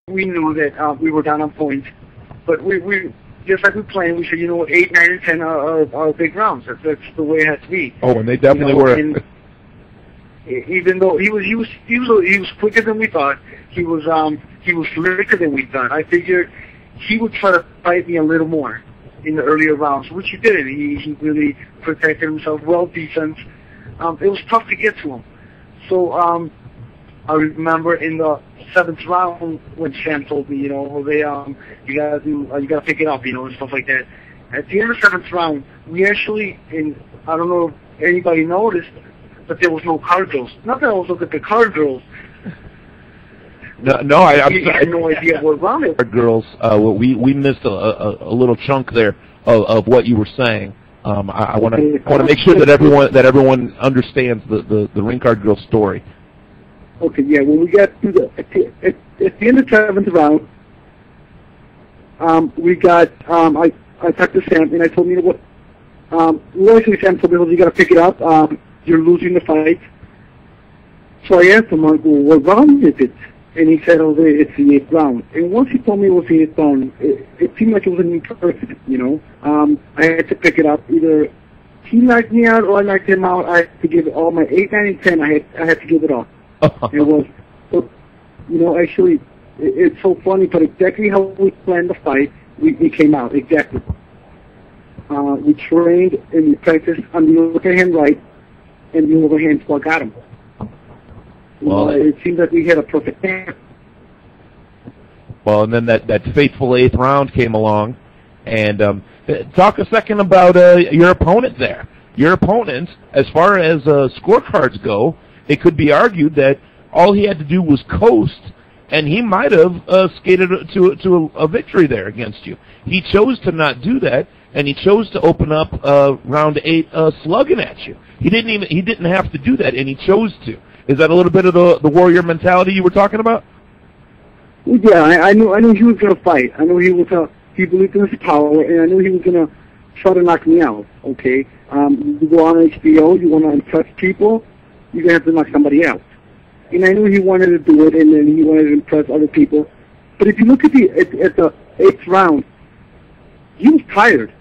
we knew that we were down on points, but we just like we planned, we said, 8, 9, and 10 are big rounds. That's the way it has to be. Oh, and they definitely were. And even though he was quicker than we thought, he was slicker than we thought. I figured he would try to fight me a little more in the earlier rounds, which he did. He really protected himself well, defense. It was tough to get to him. So I remember in the 7th round when Sam told me, Jose, you gotta pick it up, and stuff like that. At the end of the 7th round, we actually, I don't know if anybody noticed, but there was no card girls. Not that I was looking at the card girls. No, I had no idea what round it was. Card girls, we missed a little chunk there of what you were saying. I want to make sure that everyone understands the ring card girl story. Okay, yeah. When we got to at the end of the 7th round, we got I talked to Sam and I told him, what? Well, actually, Sam told me, you got to pick it up. You're losing the fight. So I asked him, well, what round is it? And he said, Jose, it's the 8th round. And once he told me it was the 8th round, it seemed like it was a new person, I had to pick it up. Either he knocked me out or I knocked him out. I had to give all my 8, 9, and 10. I had to give it up. It was, so, actually, it's so funny, but exactly how we planned the fight, we came out, exactly. We trained and we practiced on the overhand right, and the overhand squat got him. Well, it seems like we had a perfect plan. Well, and then that fateful 8th round came along, and talk a second about your opponent there. Your opponent, as far as scorecards go, it could be argued that all he had to do was coast, and he might have skated to a victory there against you. He chose to not do that, and he chose to open up round 8 slugging at you. He didn't have to do that, and he chose to. Is that a little bit of the warrior mentality you were talking about? Yeah, I knew he was going to fight. I knew he believed in his power, and I knew he was going to try to knock me out. Okay, you go on HBO, you want to impress people, you're going to have to knock somebody out. And I knew he wanted to do it, and then he wanted to impress other people. But if you look at the 8th round, he was tired.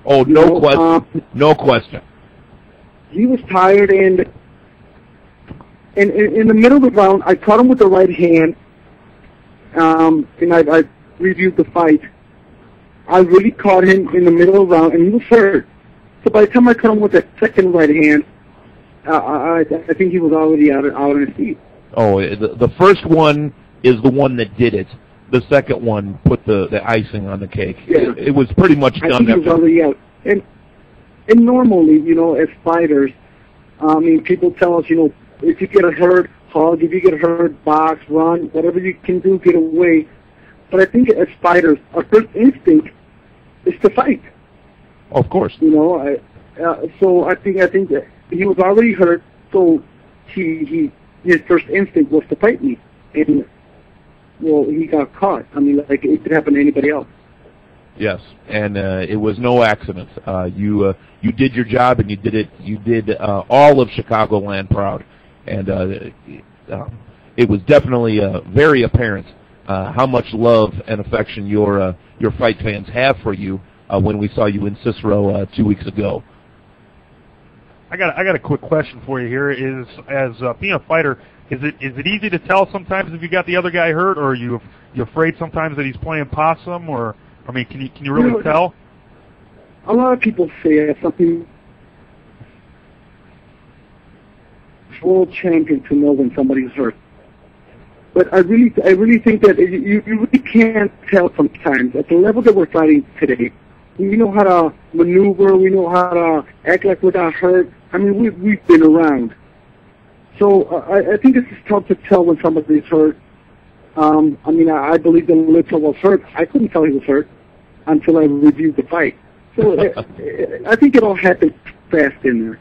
Oh, no question. No question. He was tired, and in the middle of the round, I caught him with the right hand, and I reviewed the fight. I really caught him in the middle of the round, and he was hurt. So by the time I caught him with that second right hand, I think he was already out on his feet. Oh, the first one is the one that did it. The second one put the icing on the cake. Yeah. It was pretty much done. I think he was already out. And normally, as fighters, people tell us, if you get hurt, hug. If you get hurt, box, run, whatever you can do, get away. But I think as fighters, our first instinct is to fight. Of course. So I think that he was already hurt, so his first instinct was to fight me, and he got caught. Like it could happen to anybody else. Yes, and it was no accident. You did your job, and you did all of Chicagoland proud, and it was definitely very apparent how much love and affection your fight fans have for you when we saw you in Cicero 2 weeks ago. I got a quick question for you here. Is as being a fighter, is it easy to tell sometimes if you got the other guy hurt, or are you afraid sometimes that he's playing possum, or can you really tell? A lot of people say something. World champion to know when somebody's hurt, but I really think that you really can't tell sometimes. At the level that we're fighting today, we know how to maneuver. We know how to act like we're not hurt. We've been around. So I think it's tough to tell when somebody's hurt. I believe that Litzau was hurt. I couldn't tell he was hurt until I reviewed the fight. So I think it all happened fast in there.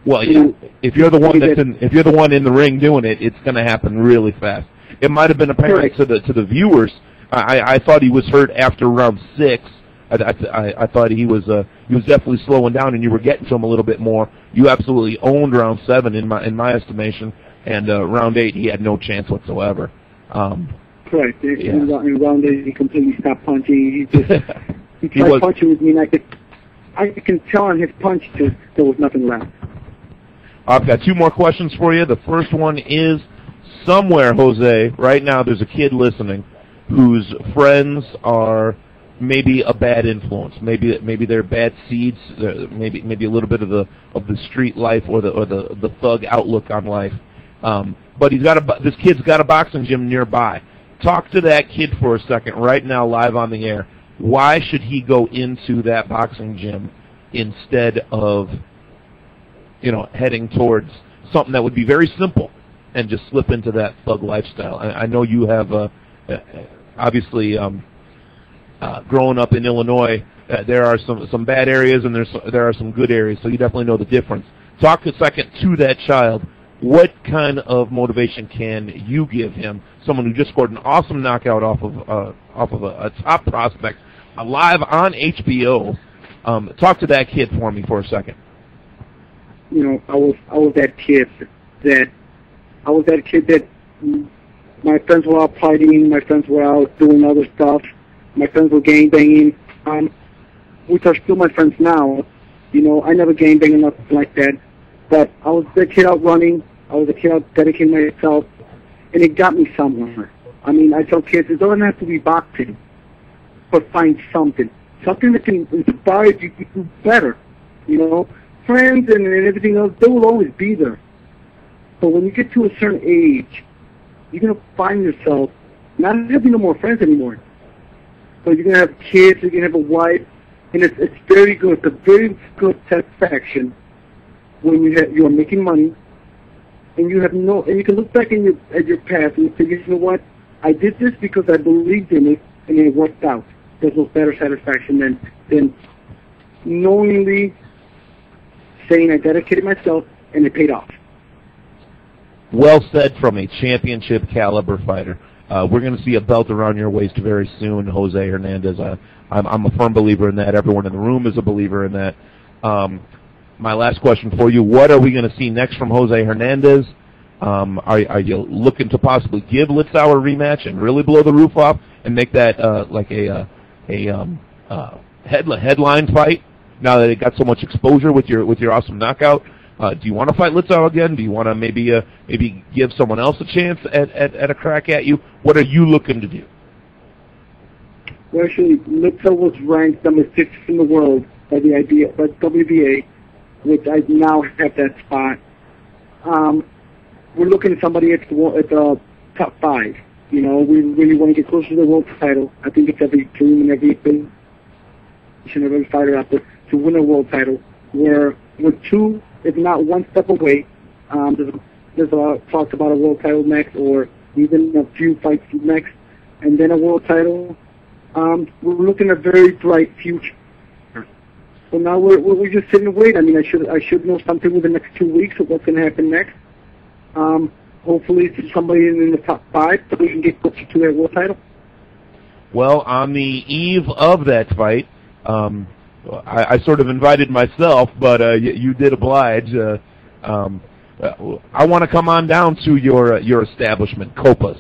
Well, yeah. If you're the one in the ring doing it, it's going to happen really fast. It might have been apparent to the viewers. I thought he was hurt after round 6. I thought he was definitely slowing down, and you were getting to him a little bit more. You absolutely owned round 7 in my estimation, and round 8 he had no chance whatsoever. Correct. Yeah. In round 8, he completely stopped punching. He tried punching with me, and I can tell on his punch that there was nothing left. I've got 2 more questions for you. The first one is, somewhere, Jose, right now there's a kid listening whose friends are maybe a bad influence. Maybe they're bad seeds. Maybe a little bit of the street life or the thug outlook on life. But this kid's got a boxing gym nearby. Talk to that kid for a second right now, live on the air. Why should he go into that boxing gym instead of, heading towards something that would be very simple and just slip into that thug lifestyle? I know you have, obviously, growing up in Illinois, there are some bad areas and there are some good areas, so you definitely know the difference. Talk a second to that child. What kind of motivation can you give him? Someone who just scored an awesome knockout off of a top prospect, live on HBO. Talk to that kid for me for a second. I was that kid that my friends were out partying, my friends were out doing other stuff, my friends were gang banging, which are still my friends now. I never gang banged nothing like that. But I was the kid out running. I was the kid out dedicating myself, and it got me somewhere. I mean, I tell kids, it doesn't have to be boxing, but find something that can inspire you to do better. Friends and everything else, they will always be there. But when you get to a certain age, you're going to find yourself not having no more friends anymore. So you're going to have kids, you're going to have a wife, and it's very good. It's a very good satisfaction when you are making money, and you can look back at your past and you think, you know what, I did this because I believed in it and it worked out. There's no better satisfaction than knowingly saying I dedicated myself and it paid off. Well said from a championship caliber fighter. We're going to see a belt around your waist very soon, Jose Hernandez. I'm a firm believer in that. Everyone in the room is a believer in that. My last question for you, what are we going to see next from Jose Hernandez? Are you looking to possibly give Litzau a rematch and really blow the roof off and make that like a headline fight now that it got so much exposure with your awesome knockout? Do you want to fight Litzau again? Do you want to maybe give someone else a chance at a crack at you? What are you looking to do? Well, actually, Litzau was ranked number 6 in the world by the WBA, which I now have that spot. We're looking at somebody at the top 5. We really want to get closer to the world title. I think it's every dream and every fighter out there to win a world title. We're 2, if not 1 step away. There's talks about a world title next, or even a few fights next, and then a world title. We're looking at a very bright future. So now we're just sitting and waiting. I mean, I should know something within the next 2 weeks of what's going to happen next. Hopefully it's somebody in the top 5 so we can get closer to that world title. Well, on the eve of that fight, I sort of invited myself, but you did oblige. I want to come on down to your establishment, Copas,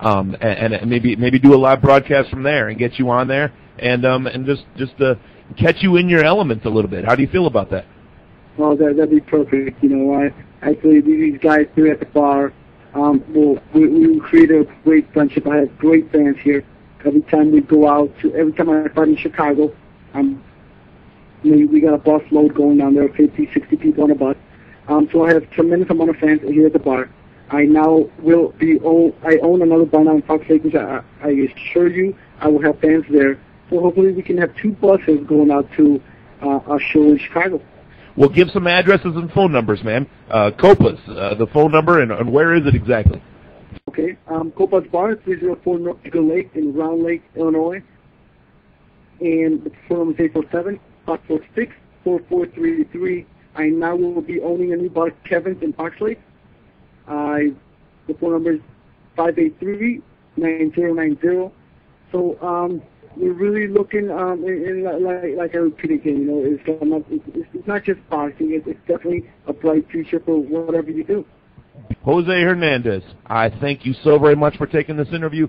and maybe do a live broadcast from there and get you on there and just catch you in your element a little bit. How do you feel about that? Well, that'd be perfect. Actually these guys here at the bar, we create a great friendship. I have great fans here. Every time we go out, every time I fight in Chicago, we got a bus load going down there, 50, 60 people on a bus. So I have a tremendous amount of fans here at the bar. I now I own another bar now in Fox Lake, which I assure you I will have fans there. So hopefully we can have 2 buses going out to our show in Chicago. Well, give some addresses and phone numbers, man. Copas, the phone number, and where is it exactly? Okay, Copas Bar, 304 North Eagle Lake in Round Lake, Illinois. And the phone number is 847-546-4433. I now will be owning a new bar, Kevin's in Fox Lake. The phone number is 583-9090. So we're really looking, like I repeat again, it's not just boxing. It's definitely a bright future for whatever you do. Jose Hernandez, I thank you so very much for taking this interview.